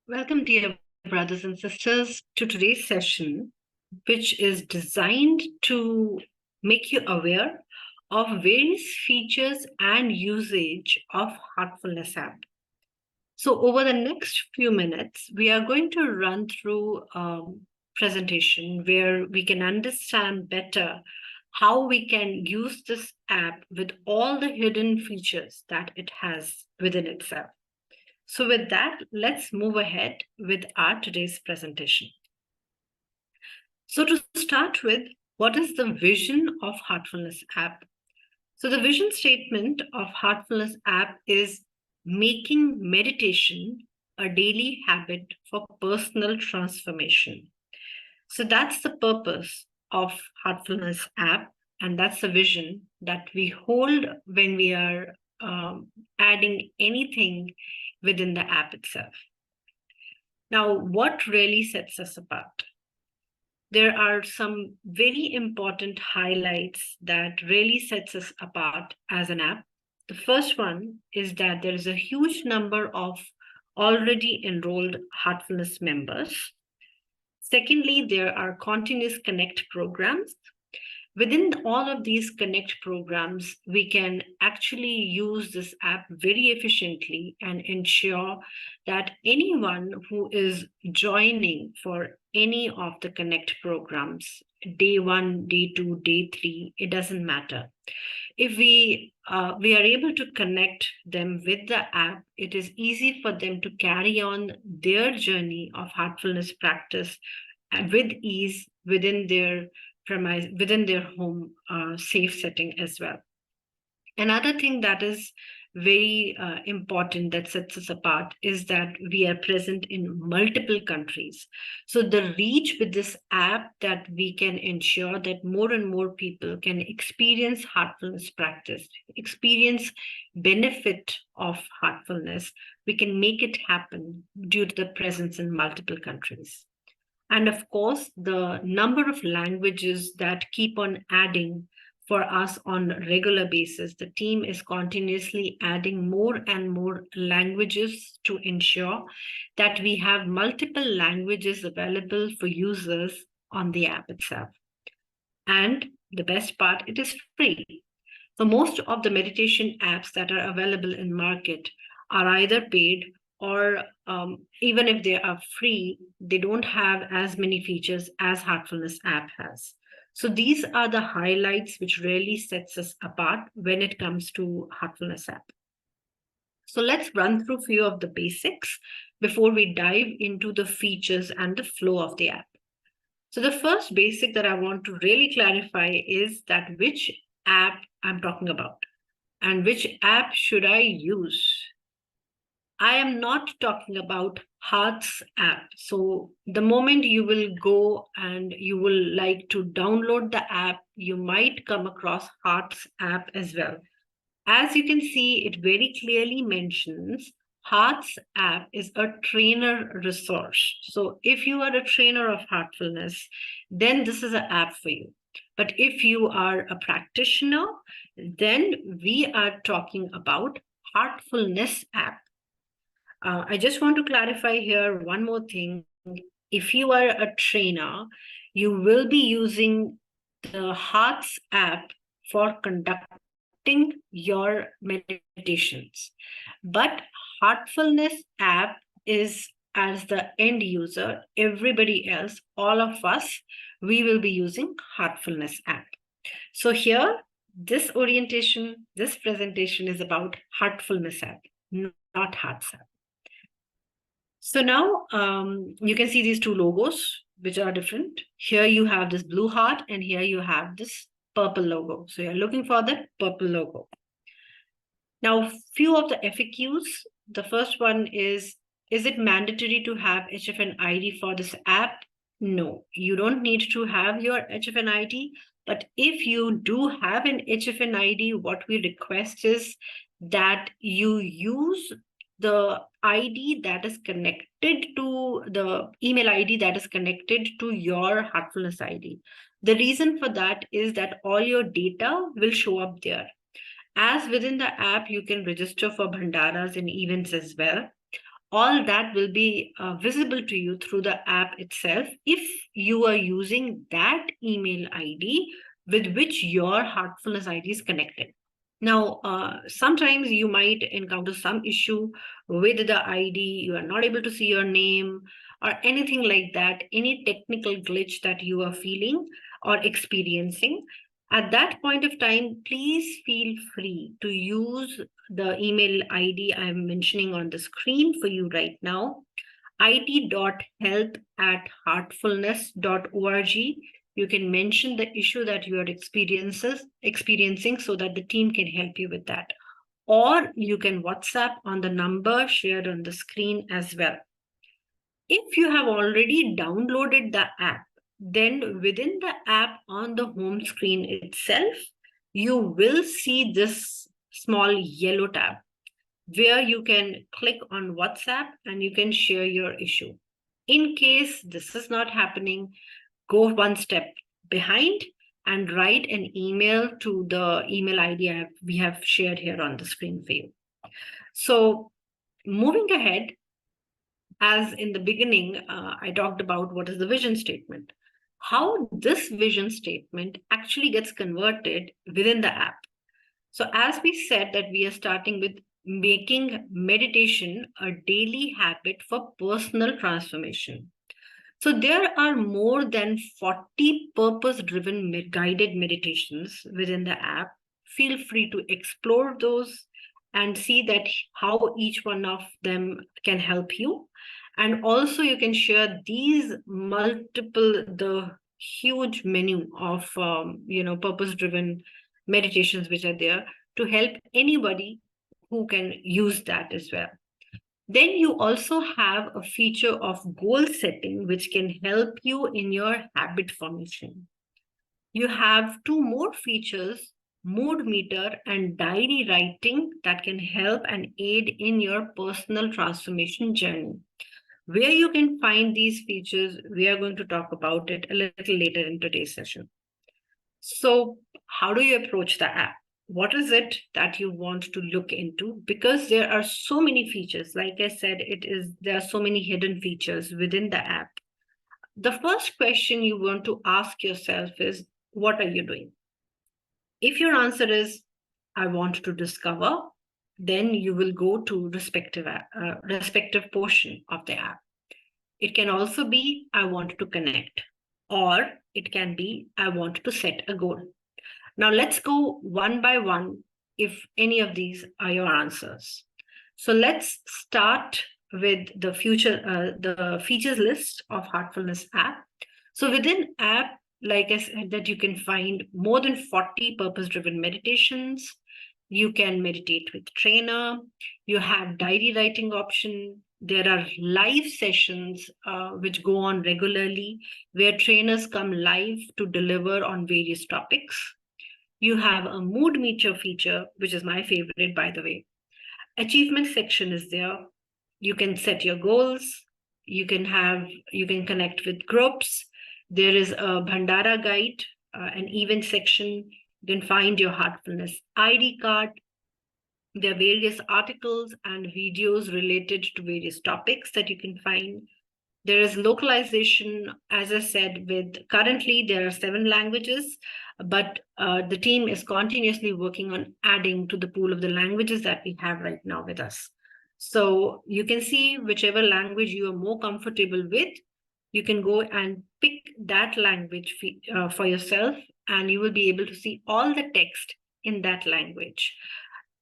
Welcome, dear brothers and sisters, to today's session, which is designed to make you aware of various features and usage of Heartfulness app. So, over the next few minutes, we are going to run through a presentation where we can understand better how we can use this app with all the hidden features that it has within itself. So with that, let's move ahead with our today's presentation. So to start with, what is the vision of Heartfulness app? So the vision statement of Heartfulness app is making meditation a daily habit for personal transformation. So that's the purpose of Heartfulness app, and that's the vision that we hold when we are adding anything within the app itself. Now, what really sets us apart? There are some very important highlights that really sets us apart as an app. The first one is that there is a huge number of already enrolled Heartfulness members. Secondly, there are continuous connect programs. Within all of these connect programs, we can actually use this app very efficiently and ensure that anyone who is joining for any of the connect programs, day one, day two, day three, it doesn't matter. If we are able to connect them with the app, it is easy for them to carry on their journey of heartfulness practice with ease within their premise, within their home safe setting as well. Another thing that is very important that sets us apart is that we are present in multiple countries. So the reach with this app, that we can ensure that more and more people can experience heartfulness practice, experience benefit of heartfulness. We can make it happen due to the presence in multiple countries. And of course, the number of languages that keep on adding for us on a regular basis. The team is continuously adding more and more languages to ensure that we have multiple languages available for users on the app itself. And the best part, it is free. So most of the meditation apps that are available in market are either paid, or even if they are free, they don't have as many features as Heartfulness app has. So these are the highlights which really sets us apart when it comes to Heartfulness app. So let's run through a few of the basics before we dive into the features and the flow of the app. So the first basic that I want to really clarify is that which app I'm talking about and which app should I use. I am not talking about Hearts app. So the moment you will go and you will like to download the app, you might come across Hearts app as well. As you can see, it very clearly mentions Hearts app is a trainer resource. So if you are a trainer of heartfulness, then this is an app for you. But if you are a practitioner, then we are talking about Heartfulness app. I just want to clarify here one more thing. If you are a trainer, you will be using the Hearts app for conducting your meditations. But Heartfulness app is, as the end user, everybody else, all of us, we will be using Heartfulness app. So here, this orientation, this presentation is about Heartfulness app, not Hearts app. So now you can see these two logos, which are different. Here you have this blue heart, and here you have this purple logo. So you're looking for the purple logo. Now, few of the FAQs. The first one is it mandatory to have HFN ID for this app? No, you don't need to have your HFN ID. But if you do have an HFN ID, what we request is that you use the ID that is connected to the email ID that is connected to your Heartfulness ID. The reason for that is that all your data will show up there. As within the app, you can register for bhandaras and events as well. All that will be visible to you through the app itself if you are using that email ID with which your Heartfulness ID is connected. Now, sometimes you might encounter some issue with the ID, you are not able to see your name or anything like that, any technical glitch that you are feeling or experiencing. At that point of time, please feel free to use the email ID I'm mentioning on the screen for you right now, it.health@heartfulness.org. You can mention the issue that you are experiencing so that the team can help you with that. Or you can WhatsApp on the number shared on the screen as well. If you have already downloaded the app, then within the app on the home screen itself, you will see this small yellow tab where you can click on WhatsApp and you can share your issue. In case this is not happening, go one step behind and write an email to the email ID we have shared here on the screen for you. So moving ahead, as in the beginning, I talked about what is the vision statement, how this vision statement actually gets converted within the app. So as we said that we are starting with making meditation a daily habit for personal transformation. So there are more than 40 purpose-driven guided meditations within the app. Feel free to explore those and see that how each one of them can help you. And also you can share these the huge menu of purpose-driven meditations which are there to help anybody who can use that as well. Then you also have a feature of goal setting, which can help you in your habit formation. You have two more features, mood meter and diary writing, that can help and aid in your personal transformation journey. Where you can find these features, we are going to talk about it a little later in today's session. So how do you approach the app? What is it that you want to look into? Because there are so many features. Like I said, there are so many hidden features within the app. The first question you want to ask yourself is, what are you doing? If your answer is, I want to discover, then you will go to respective portion of the app. It can also be, I want to connect, or it can be, I want to set a goal. Now let's go one by one if any of these are your answers. So let's start with the features list of Heartfulness app. So within app, like I said, that you can find more than 40 purpose-driven meditations. You can meditate with trainer. You have diary writing option. There are live sessions which go on regularly where trainers come live to deliver on various topics. You have a mood meter feature, which is my favorite, by the way. Achievement section is there. You can set your goals. You can connect with groups. There is a Bhandara guide, an event section. You can find your Heartfulness ID card. There are various articles and videos related to various topics that you can find. There is localization, as I said, currently there are 7 languages, but the team is continuously working on adding to the pool of the languages that we have right now with us. So you can see whichever language you are more comfortable with, you can go and pick that language for yourself, and you will be able to see all the text in that language.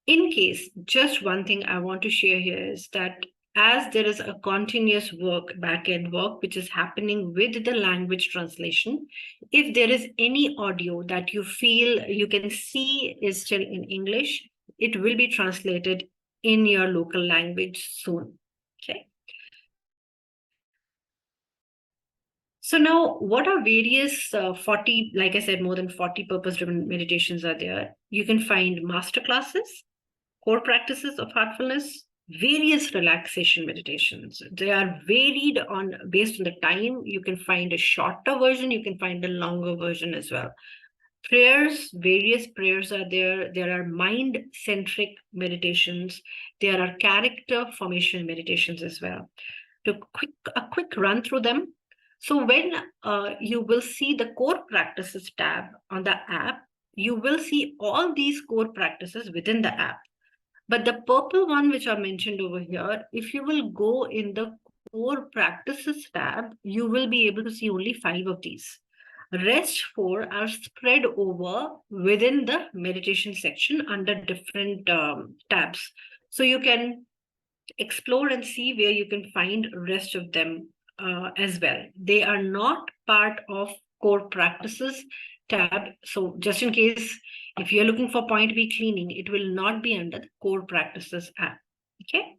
In case, just one thing I want to share here is that as there is a continuous back-end work, which is happening with the language translation, if there is any audio that you feel you can see is still in English, it will be translated in your local language soon. Okay. So now, what are various 40, like I said, more than 40 purpose-driven meditations are there. You can find masterclasses, core practices of heartfulness, various relaxation meditations. They are varied based on the time. You can find a shorter version, you can find a longer version as well. Prayers, various prayers are there. There are mind-centric meditations. There are character formation meditations as well. To a quick run through them. So when you will see the core practices tab on the app, you will see all these core practices within the app. But the purple one, which I mentioned over here, if you will go in the core practices tab, you will be able to see only 5 of these. Rest 4 are spread over within the meditation section under different tabs. So you can explore and see where you can find rest of them as well. They are not part of core practices tab. So just in case, if you're looking for point B cleaning, it will not be under the core practices app. Okay.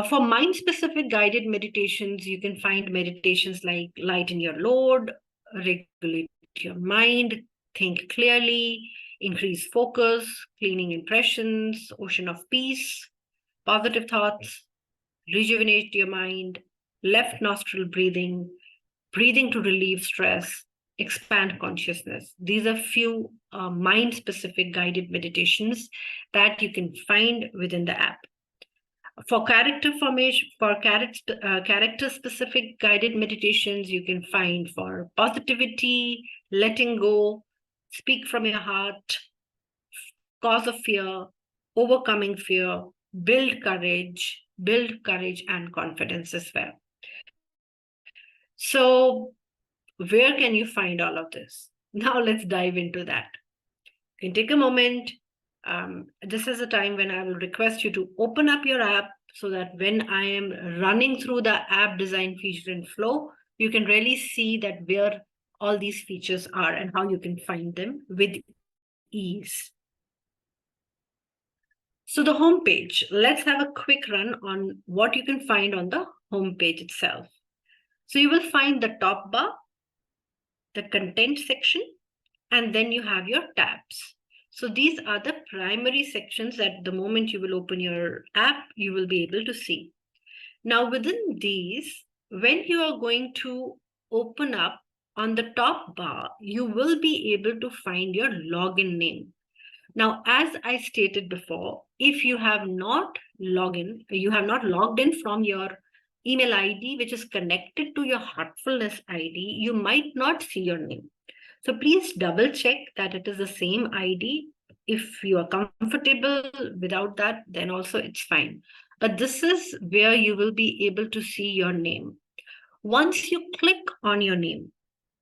For mind specific guided meditations, you can find meditations like lighten your load, regulate your mind, think clearly, increase focus, cleaning impressions, ocean of peace, positive thoughts, rejuvenate your mind, left nostril breathing, breathing to relieve stress, expand consciousness. These are few mind specific guided meditations that you can find within the app. For character formation, for character specific guided meditations, you can find for positivity, letting go, speak from your heart, cause of fear, overcoming fear, build courage and confidence as well. So, where can you find all of this? Now, let's dive into that. You can take a moment. This is a time when I will request you to open up your app so that when I am running through the app design feature in Flow, you can really see that where all these features are and how you can find them with ease. So the home page, let's have a quick run on what you can find on the home page itself. So you will find the top bar, the content section, and then you have your tabs. So these are the primary sections that the moment you will open your app, you will be able to see. Now within these, when you are going to open up on the top bar, you will be able to find your login name. Now, as I stated before, if you have not logged in from your email ID, which is connected to your Heartfulness ID, you might not see your name. So please double check that it is the same ID. If you are comfortable without that, then also it's fine. But this is where you will be able to see your name. Once you click on your name,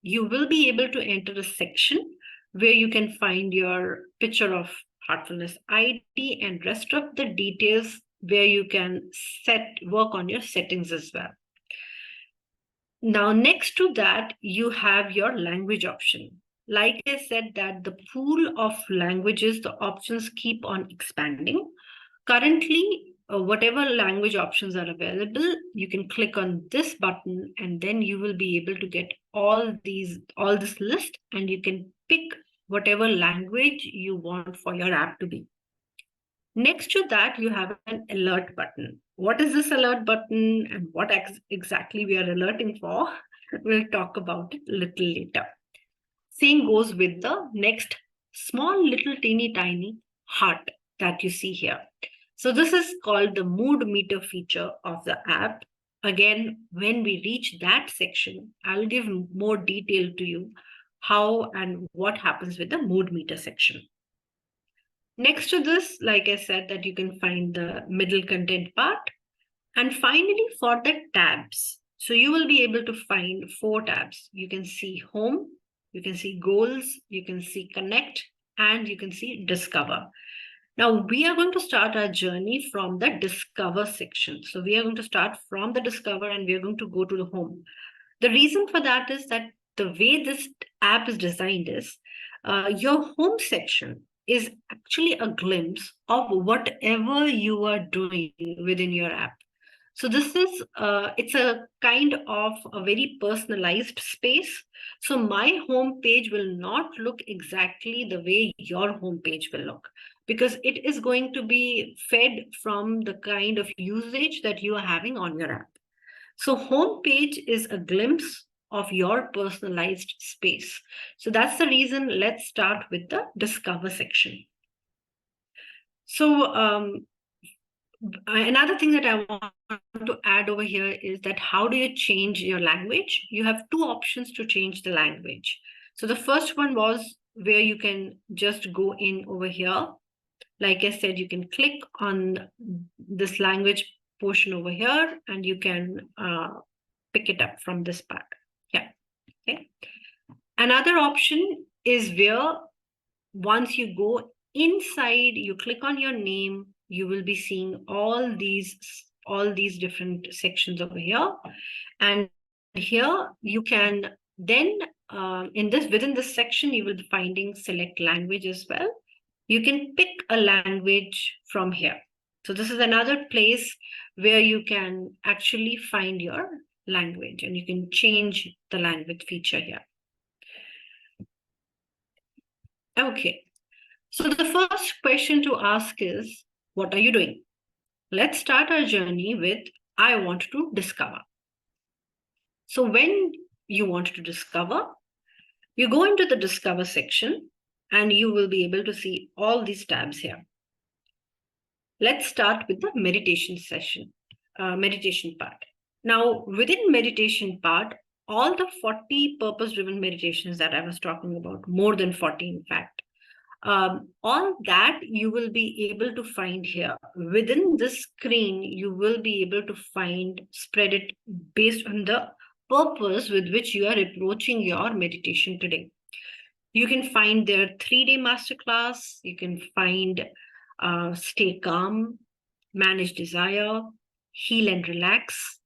you will be able to enter a section where you can find your picture of Heartfulness ID and rest of the details where you can work on your settings as well. Now, next to that, you have your language option. Like I said, that the pool of languages, the options keep on expanding. Currently, whatever language options are available, you can click on this button and then you will be able to get all this list, and you can pick whatever language you want for your app to be. Next to that, you have an alert button. What is this alert button and what exactly we are alerting for? We'll talk about it a little later. Same goes with the next small little teeny tiny heart that you see here. So this is called the mood meter feature of the app. Again, when we reach that section, I'll give more detail to you how and what happens with the mood meter section. Next to this, like I said, that you can find the middle content part. And finally, for the tabs, so you will be able to find 4 tabs. You can see home, you can see goals, you can see connect, and you can see discover. Now we are going to start our journey from the discover section. So we are going to start from the discover and we are going to go to the home. The reason for that is that the way this app is designed is your home section is actually a glimpse of whatever you are doing within your app. So this is, it's a kind of a very personalized space. So my home page will not look exactly the way your home page will look, because it is going to be fed from the kind of usage that you are having on your app. So home page is a glimpse of your personalized space. So that's the reason. Let's start with the discover section. So another thing that I want to add over here is that how do you change your language? You have two options to change the language. So the first one was where you can just go in over here. Like I said, you can click on this language portion over here and you can pick it up from this part. Yeah. Okay. Another option is where once you go inside, you click on your name, you will be seeing all these different sections over here. And here you can then in this within this section, you will be finding select language as well. You can pick a language from here. So this is another place where you can actually find your language and you can change the language feature here. Okay. So the first question to ask is, what are you doing? Let's start our journey with, I want to discover. So when you want to discover, you go into the discover section and you will be able to see all these tabs here. Let's start with the meditation session, meditation part. Now, within meditation part, all the 40 purpose-driven meditations that I was talking about, more than 40 in fact, all that you will be able to find here. Within this screen, you will be able to find, spread it based on the purpose with which you are approaching your meditation today. You can find their 3-day masterclass. You can find stay calm, manage desire, heal and relax,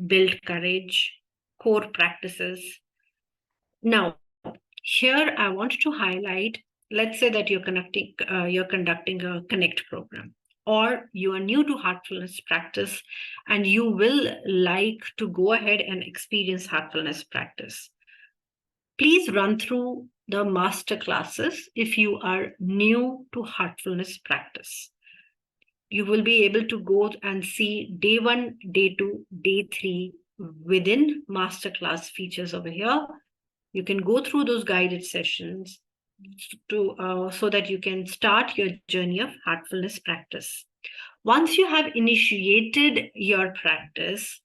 build courage, core practices. Now, here I want to highlight, let's say that you're conducting a connect program, or you are new to heartfulness practice and you will like to go ahead and experience heartfulness practice. Please run through the master classes if you are new to heartfulness practice. You will be able to go and see day 1, day 2, day 3 within masterclass features over here. You can go through those guided sessions so that you can start your journey of heartfulness practice. Once you have initiated your practice,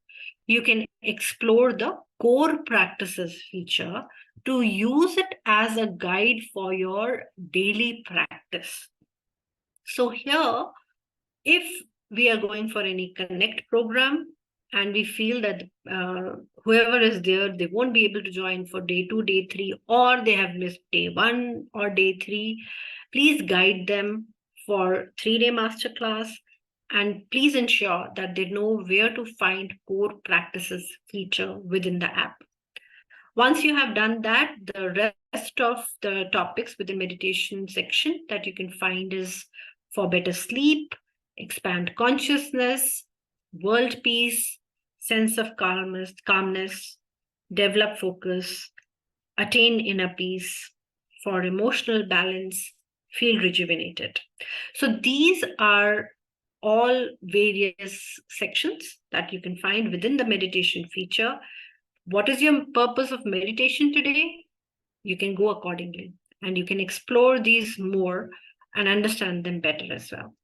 you can explore the core practices feature to use it as a guide for your daily practice. So here, if we are going for any connect program and we feel that whoever is there, they won't be able to join for day 2, day 3, or they have missed day 1 or day 3, please guide them for 3-day masterclass and please ensure that they know where to find core practices feature within the app. Once you have done that, the rest of the topics within meditation section that you can find is for better sleep, expand consciousness, world peace, sense of calmness, develop focus, attain inner peace, for emotional balance, feel rejuvenated. So these are all various sections that you can find within the meditation feature. What is your purpose of meditation today? You can go accordingly and you can explore these more and understand them better as well.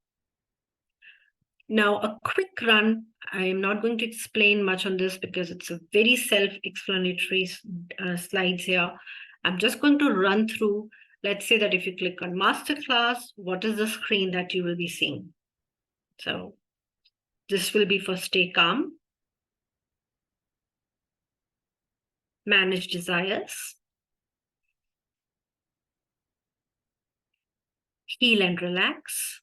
Now, a quick run. I am not going to explain much on this because it's a very self-explanatory slides here. I'm just going to run through. Let's say that if you click on masterclass, what is the screen that you will be seeing? So this will be for stay calm, manage desires, heal and relax,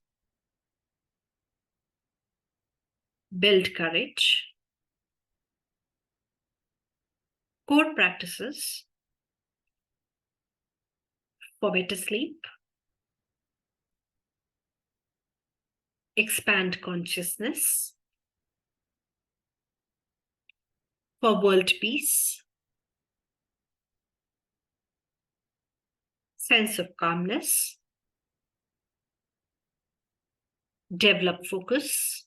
build courage, core practices for better sleep, expand consciousness, for world peace, sense of calmness, develop focus,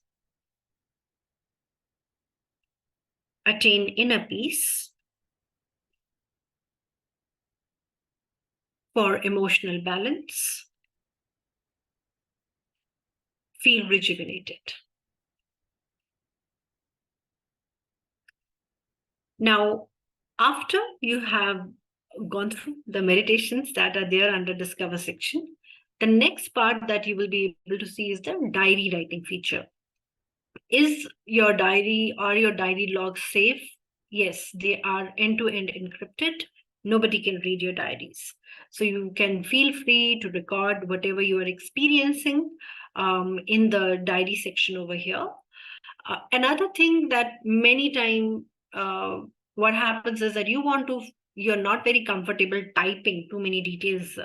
attain inner peace, for emotional balance, feel rejuvenated. Now, after you have gone through the meditations that are there under Discover section, the next part that you will be able to see is the diary writing feature. Is your diary or your diary log safe? Yes, they are end-to-end encrypted. Nobody can read your diaries. So you can feel free to record whatever you are experiencing in the diary section over here. Another thing that many time what happens is that you're not very comfortable typing too many details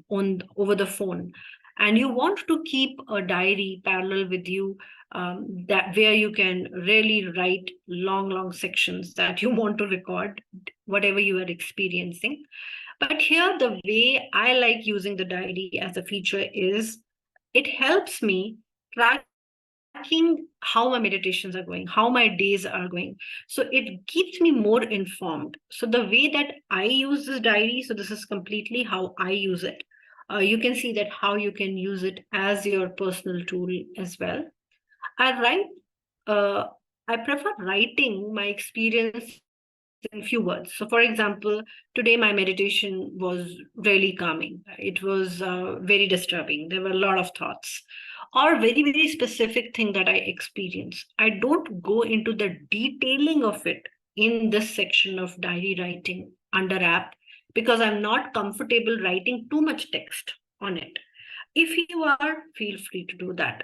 on over the phone, and you want to keep a diary parallel with you, that where you can really write long sections that you want to record whatever you are experiencing. But here the way I like using the diary as a feature is it helps me tracking how my meditations are going, how my days are going. So it keeps me more informed. So the way that I use this diary, so this is completely how I use it. You can see that how you can use it as your personal tool as well. I write, uh, I prefer writing my experience in few words. So, for example, today my meditation was really calming. It was very disturbing. There were a lot of thoughts, or very specific thing that I experienced. I don't go into the detailing of it in this section of diary writing under app because I'm not comfortable writing too much text on it. If you are, feel free to do that.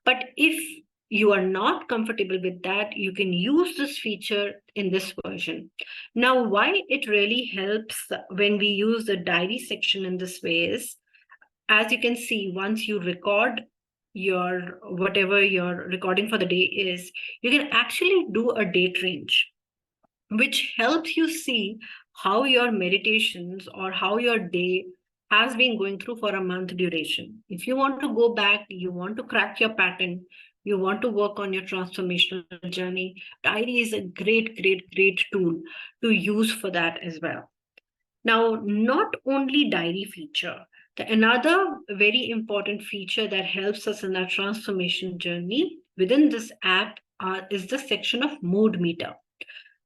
But if you are not comfortable with that, you can use this feature in this version. Now, why it really helps when we use the diary section in this way is, as you can see, once you record your whatever your recording for the day is, you can actually do a date range, which helps you see how your meditations or how your day has been going through for a month duration. If you want to go back, you want to crack your pattern, you want to work on your transformational journey, diary is a great tool to use for that as well. Now, not only diary feature, another very important feature that helps us in our transformation journey within this app is the section of mood meter.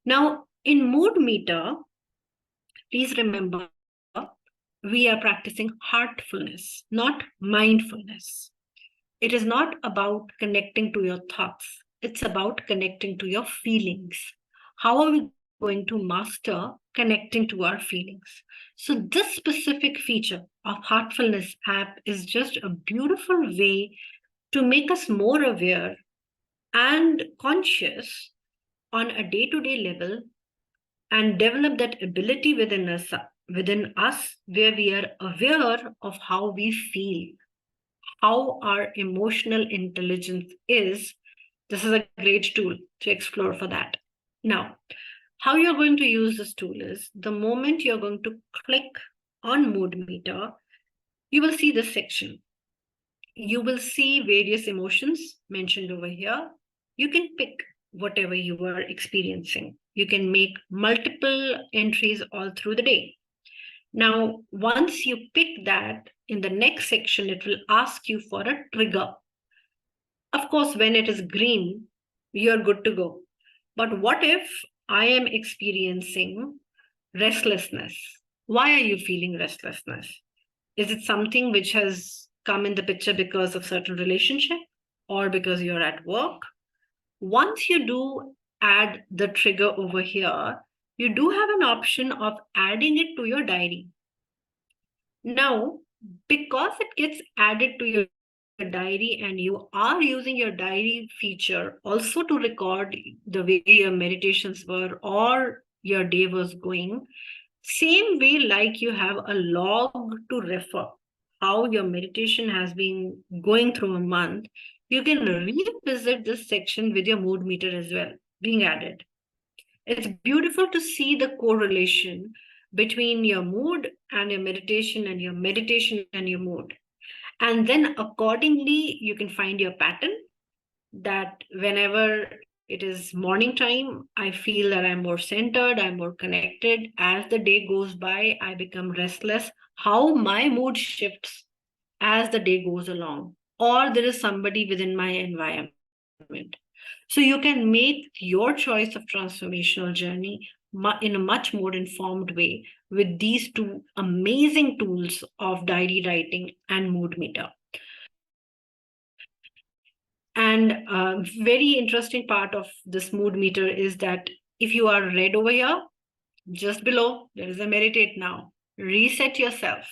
Now, in mood meter, please remember we are practicing heartfulness, not mindfulness. It is not about connecting to your thoughts, it's about connecting to your feelings. How are we going to master connecting to our feelings? So, this specific feature of Heartfulness app is just a beautiful way to make us more aware and conscious on a day to day level and develop that ability within us where we are aware of how we feel, how our emotional intelligence is. This is a great tool to explore for that. Now, how you're going to use this tool is the moment you're going to click on mood meter, you will see this section. You will see various emotions mentioned over here. You can pick whatever you are experiencing. You can make multiple entries all through the day. Now, once you pick that, in the next section, it will ask you for a trigger. Of course, when it is green, you're good to go. But what if I am experiencing restlessness? Why are you feeling restlessness? Is it something which has come in the picture because of certain relationship or because you're at work? Once you do add the trigger over here, you do have an option of adding it to your diary. Now, because it gets added to your diary and you are using your diary feature also to record the way your meditations were or your day was going, same way like you have a log to refer how your meditation has been going through a month, you can revisit this section with your mood meter as well being added. It's beautiful to see the correlation between your mood and your meditation and your meditation and your mood. And then accordingly, you can find your pattern that whenever it is morning time, I feel that I'm more centered, I'm more connected. As the day goes by, I become restless. How my mood shifts as the day goes along, or there is somebody within my environment. So you can make your choice of transformational journey in a much more informed way with these two amazing tools of diary writing and mood meter. And very interesting part of this mood meter is that if you are read over here, just below, there is a meditate now. Reset yourself.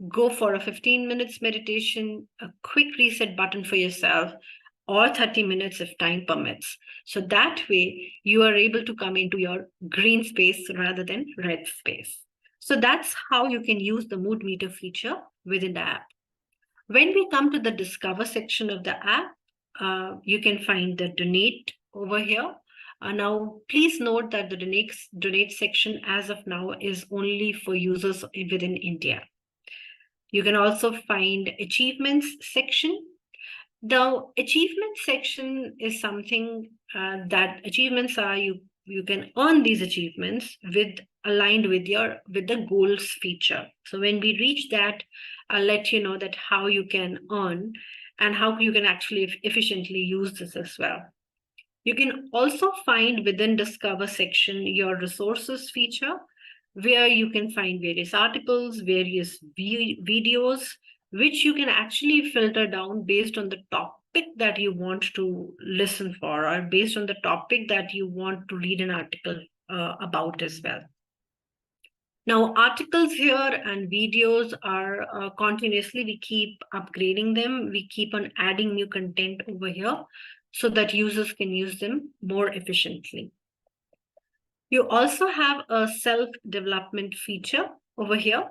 Go for a 15 minutes meditation, a quick reset button for yourself, or 30 minutes if time permits. So that way you are able to come into your green space rather than red space. So that's how you can use the mood meter feature within the app. When we come to the discover section of the app, you can find the donate over here. Now, please note that the donate section as of now is only for users within India. You can also find achievements section. The achievement section is something that achievements are you can earn these achievements with aligned with the goals feature. So when we reach that, I'll let you know that how you can earn and how you can actually efficiently use this as well. You can also find within Discover section your resources feature, where you can find various articles, various videos, which you can actually filter down based on the topic that you want to listen for, or based on the topic that you want to read an article about as well. Now, articles here and videos are continuously, we keep upgrading them. We keep on adding new content over here so that users can use them more efficiently. You also have a self-development feature over here,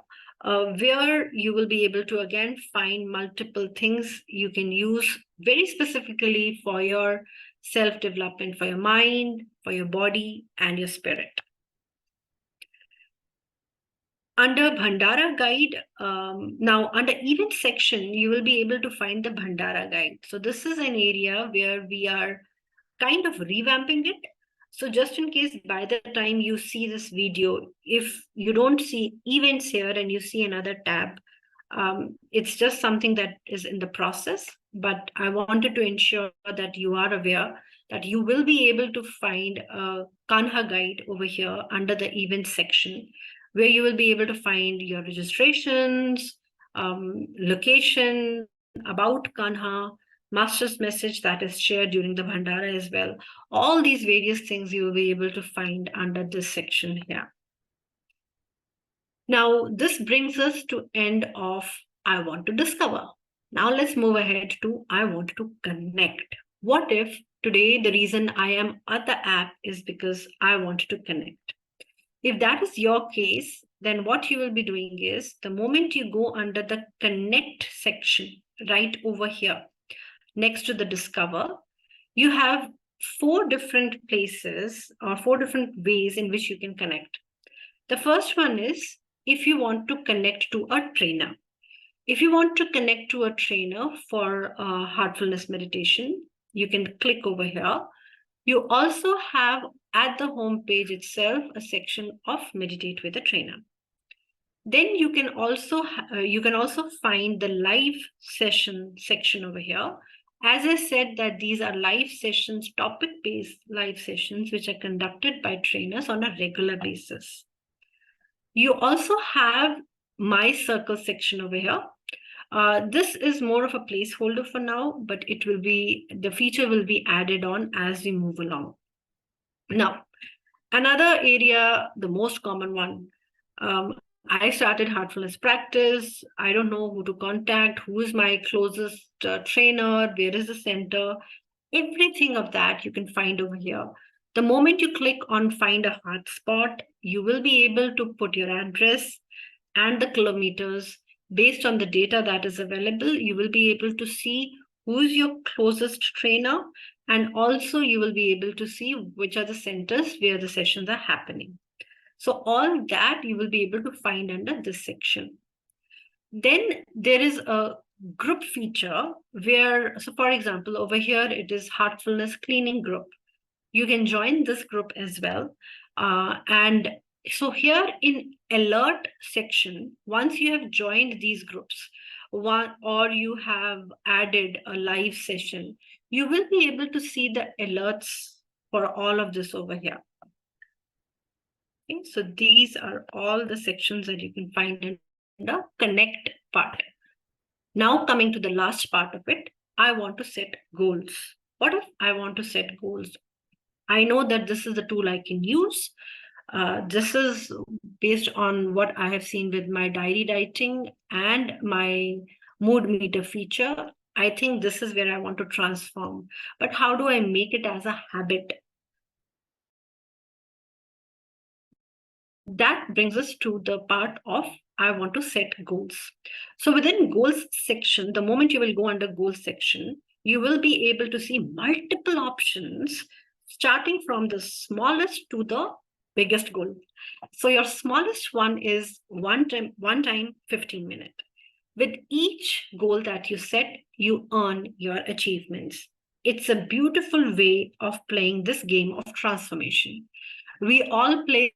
where you will be able to again find multiple things you can use very specifically for your self-development, for your mind, for your body, and your spirit. Under Bhandara Guide, now under event section, you will be able to find the Bhandara Guide. So this is an area where we are kind of revamping it. So just in case by the time you see this video, if you don't see events here and you see another tab, it's just something that is in the process. But I wanted to ensure that you are aware that you will be able to find a Kanha guide over here under the events section, where you will be able to find your registrations, location, about Kanha, master's message that is shared during the Bhandara as well. All these various things you will be able to find under this section here. Now, this brings us to end of I want to discover. Now let's move ahead to I want to connect. What if today the reason I am at the app is because I want to connect? If that is your case, then what you will be doing is the moment you go under the connect section right over here, next to the discover, you have 4 different places or 4 different ways in which you can connect. The first one is if you want to connect to a trainer. If you want to connect to a trainer for heartfulness meditation, you can click over here. You also have at the home page itself a section of meditate with a trainer. Then you can also find the live session section over here. As I said that these are live sessions, topic-based live sessions, which are conducted by trainers on a regular basis. You also have my circle section over here. This is more of a placeholder for now, but the feature will be added on as we move along. Now, another area, the most common one, I started heartfulness practice. I don't know who to contact, who is my closest trainer, where is the center. Everything of that you can find over here. The moment you click on find a heart spot, you will be able to put your address and the kilometers based on the data that is available. You will be able to see who is your closest trainer, and also you will be able to see which are the centers where the sessions are happening. So all that you will be able to find under this section. Then there is a group feature where, so for example, over here, it is heartfulness cleaning group. You can join this group as well. And so here in alert section, once you have joined these groups, or you have added a live session, you will be able to see the alerts for all of this over here. Okay, so these are all the sections that you can find in the connect part. Now coming to the last part of it, I want to set goals. What if I want to set goals? I know that this is the tool I can use. This is based on what I have seen with my diary writing and my mood meter feature. I think this is where I want to transform. But how do I make it as a habit? That brings us to the part of I want to set goals. So within goals section, the moment you will go under goals section, you will be able to see multiple options starting from the smallest to the biggest goal. So your smallest one is one time 15 minutes. With each goal that you set, you earn your achievements. It's a beautiful way of playing this game of transformation. We all play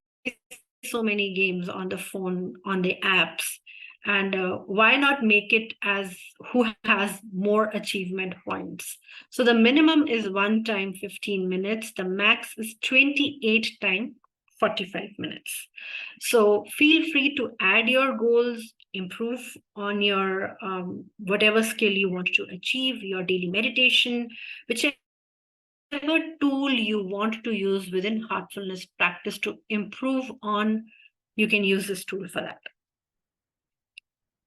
so many games on the phone, on the apps, and why not make it as who has more achievement points? So the minimum is 1 time 15 minutes, the max is 28 time 45 minutes. So feel free to add your goals, improve on your whatever skill you want to achieve, your daily meditation, whichever tool you want to use within heartfulness practice to improve on, you can use this tool for that.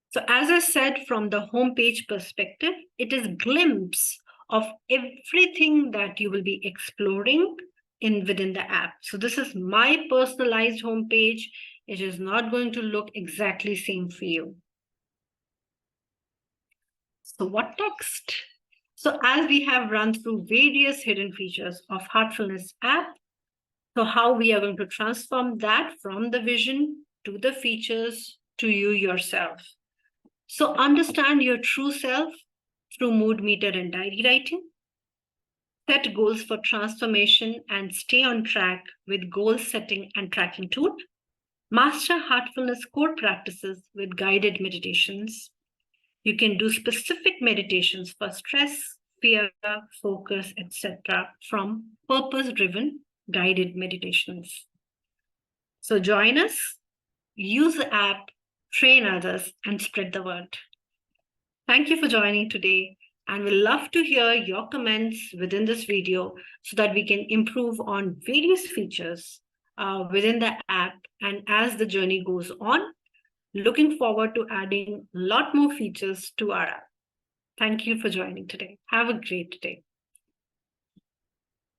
So as I said, from the homepage perspective, it is a glimpse of everything that you will be exploring within the app. So this is my personalized homepage. It is not going to look exactly same for you. So what next? So as we have run through various hidden features of Heartfulness app, so how we are going to transform that from the vision to the features to you yourself. So understand your true self through mood meter and diary writing. Set goals for transformation and stay on track with goal setting and tracking tool. Master heartfulness core practices with guided meditations. You can do specific meditations for stress, fear, focus, etc. from purpose-driven guided meditations. So join us, use the app, train others, and spread the word. Thank you for joining today, and we'll love to hear your comments within this video so that we can improve on various features within the app. And as the journey goes on, looking forward to adding a lot more features to our app. Thank you for joining today. Have a great day.